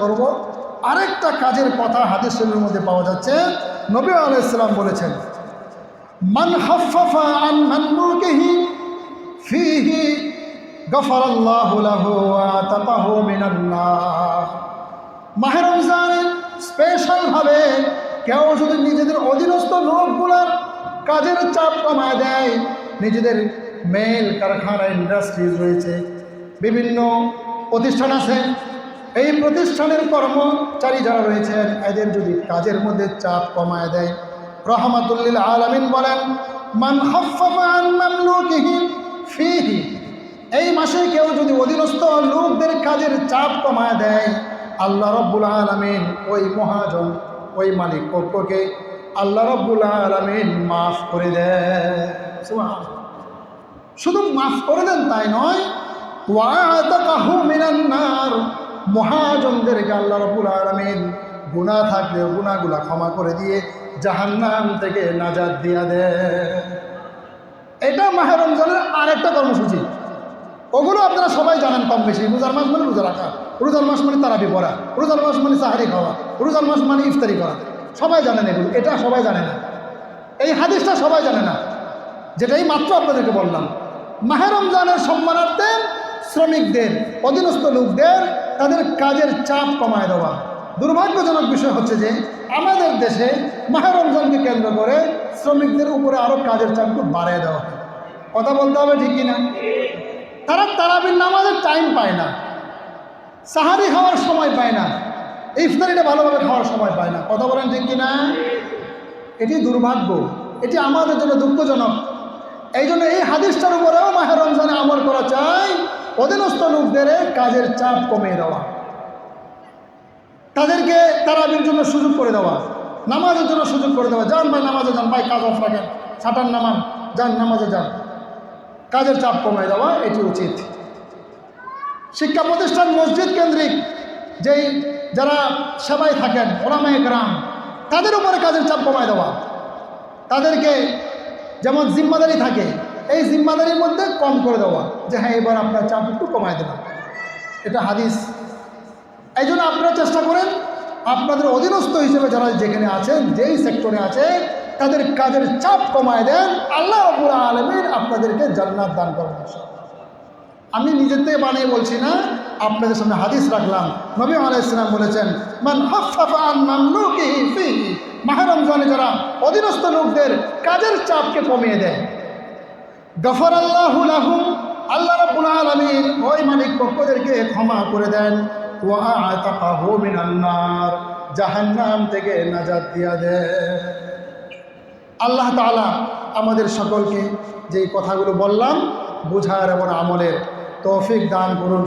করব আরেকটা কাজের কথা হাদিস শরীফের মধ্যে পাওয়া যাচ্ছে। নবী আলাইহিস সালাম বলেছেন, মান হাফফাফা আন মামলুকিহি ফিহি গফারাল্লাহু লাহু ওয়া আতাকাহু মিনান নার। মাহে রমজানে স্পেশালভাবে কেউ যদি নিজেদের অধীনস্থ লোকগুলোর কাজের চাপ কমায় দেয়, নিজেদের মেল কারখানা ইন্ডাস্ট্রিজ রয়েছে, বিভিন্ন প্রতিষ্ঠান আছে, এই প্রতিষ্ঠানের কর্মচারী যারা রয়েছেন এদের যদি কাজের মধ্যে চাপ কমায় দেয়, রাহমাতুল লিল আলামিন বলেন, মান খাফফাফা আন মামলুকিহি ফিহি, এই মাসে কেউ যদি অধীনস্থ লোকদের কাজের চাপ কমায় দেয়, আল্লাহ রাব্বুল আলামিন ওই মহাজন, ওই মালিক পক্ষকে আল্লাহ রাব্বুল আলামিন মাফ করে দেয়। সুবহানাল্লাহ। শুধু মাফ করে দেন তাই নয়, ওয়া আতাকাহু মিনান নার, মহাজনদেরকে আল্লাহ রাব্বুল আলামিন গুনাহ থাকলেও গুনাহগুলা ক্ষমা করে দিয়ে জাহান্নাম থেকে নাজাত দিয়া দেয়। এটা মাহে রমজানের আরেকটা কর্মসূচি। ওগুলো আপনারা সবাই জানেন কম বেশি। রোজার মাস মানে রোজা রাখা, রোজার মাস মানে তারাবি পড়া, রোজার মাস মানে সাহারি খাওয়া, রোজার মাস মানে ইফতারি করা, সবাই জানেন এগুলো। এটা সবাই জানে না, এই হাদিসটা সবাই জানে না, যেটাই মাত্র আপনাদেরকে বললাম। মাহে রমজানের সম্মানার্থে শ্রমিকদের, অধীনস্থ লোকদের তাদের কাজের চাপ কমায় দেওয়া। দুর্ভাগ্যজনক বিষয় হচ্ছে যে আমাদের দেশে মাহে রমজানকে কেন্দ্র করে শ্রমিকদের উপরে আরও কাজের চাপ খুব বাড়িয়ে দেওয়া হয়। কথা বলতে হবে ঠিক কিনা? তারা তারাবির নামাজের টাইম পায় না, সাহারি খাওয়ার সময় পায় না, ইফতারিটা ভালোভাবে খাওয়ার সময় পায় না। কথা বলেন ঠিক কিনা? এটি দুর্ভাগ্য, এটি আমাদের জন্য দুঃখজনক। এই জন্য এই হাদিসটার উপরেও মাহে রমজানে আমল করা চাই, অধীনস্থ লোকদের কাজের চাপ কমিয়ে দেওয়া, তাদেরকে তারাবির জন্য সুযোগ করে দেওয়া, নামাজের জন্য সুযোগ করে দেওয়া। যান ভাই নামাজে যান, ভাই কাজ অফ রাখেন, সাঁটার নামান, যান নামাজে যান, কাজের চাপ কমিয়ে দেওয়া এটি উচিত। শিক্ষা প্রতিষ্ঠান, মসজিদ কেন্দ্রিক যেই যারা সেবায় থাকেন, ওলামায়ে কেরাম, তাদের উপরে কাজের চাপ কমায় দেওয়া, তাদেরকে যেমন জিম্মাদারি থাকে এই জিম্মাদারির মধ্যে কম করে দেওয়া, যে হ্যাঁ এবার আপনার চাপ একটু কমায় দেবেন। এটা হাদিস। এই জন্য আপনারা চেষ্টা করেন আপনাদের অধীনস্থ হিসেবে যারা যেখানে আছেন, যেই সেক্টরে আছে, তাদের কাজের চাপ কমায় দেন, আল্লাহ রাব্বুল আলামিন আপনাদেরকে জান্নাত দান করবেন ইনশাআল্লাহ। আমি নিজের থেকে বানিয়ে বলছি না, আপনাদের সামনে হাদিস রাখলাম। নবী আলাইহিস সালাম বলেছেন, মান খাফফাফা আন মামলুকিহি ফিহি, মাহে রমজানে যারা অধীনস্থ লোকদের কাজের চাপকে কমিয়ে দেয়, গফারাল্লাহু লাহু, আল্লাহ রাব্বুল আলামিন ওই মালিক পক্ষদেরকে ক্ষমা করে দেন, ওয়া আতাকাহু মিনান নার, জাহান্নাম থেকে নাজাত দিয়া দেয়। আল্লাহ তাআলা আমাদের সকলকে যেই কথাগুলো বললাম বুঝার এবং আমলের তৌফিক দান করুন।